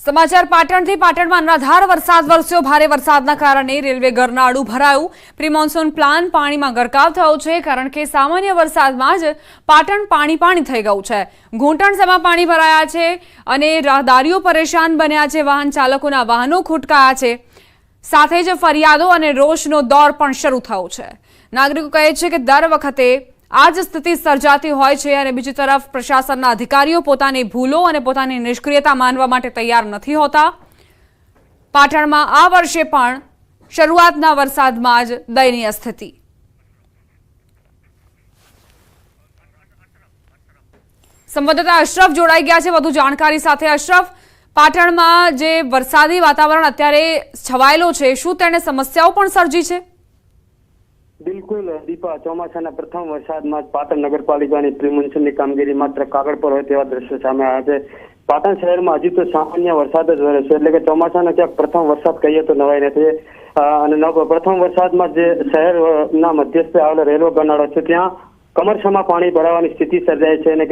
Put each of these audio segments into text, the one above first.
સમાચાર પાટણથી પાટણમાં અનરાધાર વરસાદ વરસ્યો। ભારે વરસાદના કારણે રેલવે ગરનાળું ભરાયું। પ્રી મોન્સૂન પ્લાન પાણીમાં ગરકાવ થયો છે, કારણ કે સામાન્ય વરસાદમાં જ પાટણ પાણી થઈ ગયું છે। ઘૂંટણસમાં પાણી ભરાયા છે અને રાહદારીઓ પરેશાન બન્યા છે। વાહન ચાલકોના વાહનો ખુટકાયા છે, સાથે જ ફરિયાદો અને રોષનો દોર પણ શરૂ થયો છે। નાગરિકો કહે છે કે દર વખતે આ જ સ્થિતિ સર્જાતી હોય છે અને બીજી તરફ પ્રશાસનના અધિકારીઓ પોતાની ભૂલો અને પોતાની નિષ્ક્રિયતા માનવા માટે તૈયાર નથી હોતા। પાટણમાં આ વર્ષે પણ શરૂઆતના વરસાદમાં જ દયનીય સ્થિતિ। સંવાદદાતા અશરફ જોડાઈ ગયા છે વધુ જાણકારી સાથે। અશરફ, પાટણમાં જે વરસાદી વાતાવરણ અત્યારે છવાયેલો છે, શું તેને સમસ્યાઓ પણ સર્જી છે? બિલકુલ દીપા, ચોમાસાના પ્રથમ વરસાદમાં પાટણ નગરપાલિકાની પ્રી મોન્સૂનની કામગીરી માત્ર કાગળ પર હોય તેવા દ્રશ્યો સામે આવ્યા છે। પાટણ શહેરમાં હજી તો સામાન્ય વરસાદ જ વરસ્યો છે, એટલે કે ચોમાસાનો ક્યાંક પ્રથમ વરસાદ કહીએ તો નવાઈ નથી। અને પ્રથમ વરસાદમાં જે શહેરના મધ્યસ્થે આવેલો રેલવે ગરનાળો છે ત્યાં કમરસામાં પાણી ભરાવાની સ્થિતિ સર્જાય છે અને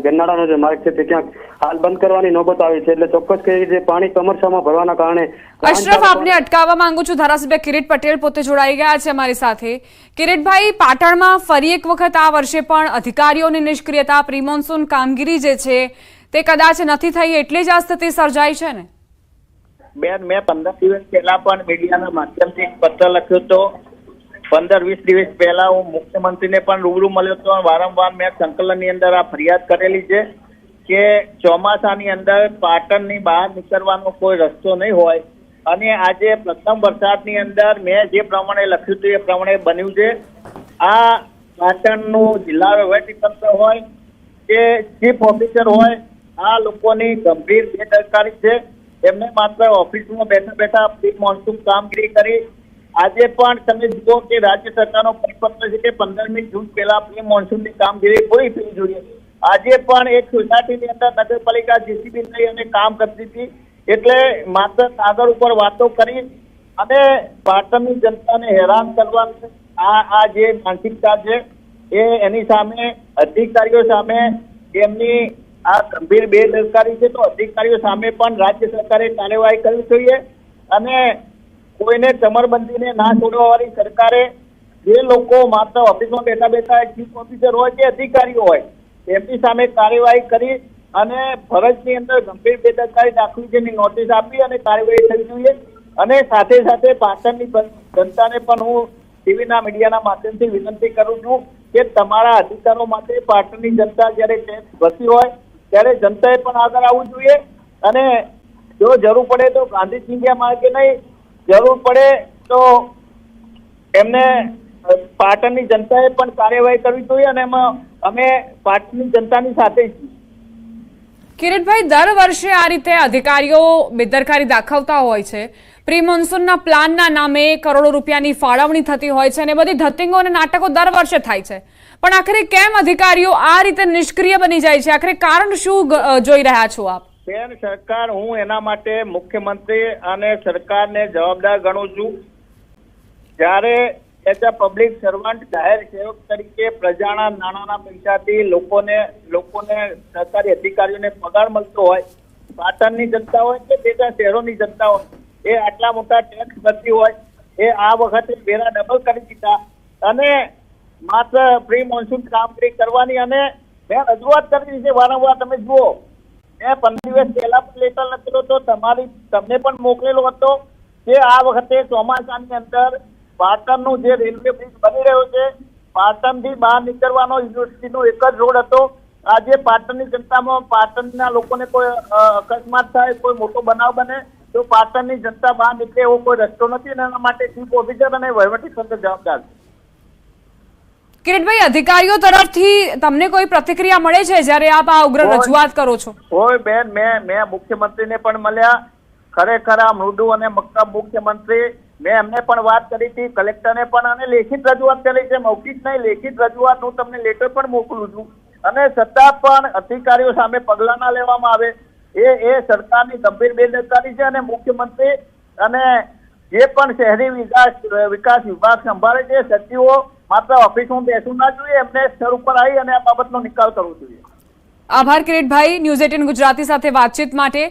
ગરનાળાનો જે માર્ગ છે તે ક્યાંક હાલ બંધ કરવાની નોબત આવી છે। એટલે ચોક્કસ કહી રીતે પાણી કમરસામાં ભરવાના કારણે અશરફ, આપને અટકાવવા માંગુ છું। ધારાસભ્ય કિરીટ પટેલ પોતે જોડાઈ ગયા છે અમારી સાથે। કિરીટભાઈ, પાટણમાં ફરી એક વખત આ વર્ષે પણ અધિકારીઓની નિષ્ક્રિયતા, પ્રી મોન્સૂન કામગીરી જે છે તે કદાચ નથી થઈ એટલે જ આ સ્થિતિ સર્જાઈ છે ને? બેન, મેં 15 દિવસ પહેલા પણ મીડિયાના માધ્યમથી એક પત્ર લખ્યો હતો। 15-20 દિવસ પહેલા હું મુખ્યમંત્રીને પણ રૂબરૂ મળ્યો હતો। વારંવાર મેં સંકલનની અંદર આ ફરિયાદ કરેલી છે કે ચોમાસાની અંદર પાટણની બહાર નીકળવાનો કોઈ રસ્તો નહીં હોય અને આજે પ્રથમ વરસાદની અંદર મેં જે પ્રમાણે લખ્યું હતું એ પ્રમાણે બન્યું છે। આ પાટણનું જિલ્લા વહીવટીતંત્ર હોય કે ચીફ ઓફિસર હોય, આ લોકોની ગંભીર બેદરકારી છે। એમને માત્ર ઓફિસમાં બેઠા બેઠા પ્રી મોન્સૂન કામગીરી કરી। આજે પણ તમે જુઓ કે રાજ્ય સરકારનો પરિપત્ર છે કે 15મી જૂન પહેલા પ્રી મોન્સૂનની કામગીરી પૂરી થવી જોઈએ। આજે પણ એક સોસાયટીની અંદર નગરપાલિકા જેસીબી લઈ અને કામ કરતી હતી, એટલે માત્ર કાગળ ઉપર વાતો કરી અને પાટણની જનતાને હેરાન કરવાની આ જે માનસિકતા છે એની સામે અધિકારીઓ સામે એમની આ ગંભીર બેદરકારી છે। તો અધિકારીઓ સામે પણ રાજ્ય સરકારે કાર્યવાહી કરવી જોઈએ અને કોઈને કમરબંધીને ના છોડવાવાળી સરકારે જે લોકો માત્ર ઓફિસમાં બેઠા બેઠા ચીફ ઓફિસર હોય કે અધિકારીઓ હોય એમની સામે કાર્યવાહી કરી અને ફરજની અંદર ગંભીર બેદરકારી દાખવી જેની નોટિસ આપી અને કાર્યવાહી થવી જોઈએ। અને સાથે સાથે પાટણની જનતાને પણ હું ટીવીના મીડિયાના માધ્યમથી વિનંતી કરું છું કે તમારા અધિકારો માટે પાટણની જનતા જ્યારે ટેક્સ ભરતી હોય ત્યારે જનતાએ પણ આગળ આવવું જોઈએ અને જો જરૂર પડે તો ગાંધી ચિંધ્યા માર્ગે નહીં, જરૂર પડે તો એમને પાટણની જનતાએ પણ કાર્યવાહી કરવી જોઈએ અને એમાં અમે પાટણની જનતાની સાથે છીએ। કિરીટભાઈ, દર વર્ષે આ રીતે અધિકારીઓ બેદરકારી દાખવતા હોય છે। પ્રી મોન્સૂનના પ્લાનના નામે કરોડો રૂપિયાની ફાળવણી થતી હોય છે અને બધી ધતિંગો અને નાટકો દર વર્ષે થાય છે, પણ આખરે કેમ અધિકારીઓ આ રીતે નિષ્ક્રિય બની જાય છે? આખરે કારણ શું જોઈ રહ્યા છો આપ? બેન, સરકાર, હું એના માટે મુખ્યમંત્રી અને સરકારને જવાબદાર ગણું છું। જ્યારે એઝ અ પબ્લિક સર્વન્ટ, જાહેર સેવક તરીકે પ્રજાના નાણાંના પૈસાથી લોકોને સરકારી અધિકારીઓને પગાર મળતો હોય, પાટણની જનતા હોય કે બીજા શહેરોની જનતા હોય, એ આટલા મોટા ટેક્સ ભરતી હોય, એ આ વખતે વેરા ડબલ કરી દીધા અને માત્ર પ્રી મોન્સૂન કામગીરી કરવાની અને મેં રજૂઆત કરી છે વારંવાર। તમે જુઓ, મેં 15 દિવસ પહેલા પણ લેટર લખેલો હતો, તમને પણ મોકલેલો હતો કે આ વખતે ચોમાસાની અંદર પાટણનું જે રેલવે બ્રિજ બની રહ્યો છે, પાટણથી બહાર નીકળવાનો યુનિવર્સિટીનો એક જ રોડ હતો। આજે પાટણની જનતામાં પાટણના લોકોને કોઈ અકસ્માત થાય, કોઈ મોટો બનાવ બને તો પાટણની જનતા બહાર નીકળે એવો કોઈ રસ્તો નથી અને એના માટે ચીફ ઓફિસર અને વહીવટીતંત્ર જવાબદાર છે। કિરીટભાઈ, અધિકારીઓ તરફથી તમને કોઈ પ્રતિક્રિયા મળે છે જ્યારે આપ આ ઉગ્ર રજૂઆત કરો છો? હોય બેન, મેં મુખ્યમંત્રીને પણ મળ્યા। ખરેખર આ મૃદુ અને મક્કમ મુખ્યમંત્રી, મેં એમને પણ વાત કરી હતી, કલેક્ટરને પણ, અને લેખિત રજૂઆત કરી છે। મૌખિક નહીં, લેખિત રજૂઆત હું તમને લેટર પણ મોકલું છું અને છતાં પણ અધિકારીઓ સામે પગલાં ના લેવામાં આવે એ સરકારની ગંભીર બેદરકારી છે। અને મુખ્યમંત્રી અને જે પણ શહેરી વિકાસ વિભાગ સંભાળે છે સચિવો માત્ર ઓફિસમાં બેસવું ના જોઈએ, એમને સ્તર ઉપર આવી અને આ બાબતનો નિકાલ કરવો જોઈએ। આભાર કિરીટભાઈ, ન્યૂઝ 18 ગુજરાતી સાથે વાતચીત માટે।